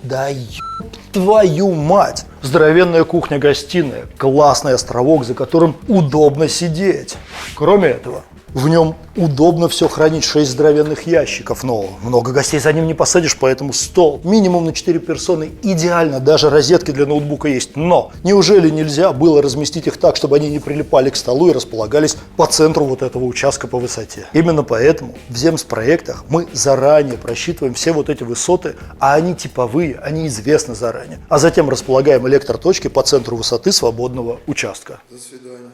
Да твою мать! Здоровенная кухня-гостиная, классный островок, за которым удобно сидеть. Кроме этого, в нем удобно все хранить, 6 здоровенных ящиков, но много гостей за ним не посадишь, поэтому стол минимум на 4 персоны идеально, даже розетки для ноутбука есть. Но неужели нельзя было разместить их так, чтобы они не прилипали к столу и располагались по центру вот этого участка по высоте? Именно поэтому в земспроектах мы заранее просчитываем все вот эти высоты, а они типовые, они известны заранее. А затем располагаем электроточки по центру высоты свободного участка. До свидания.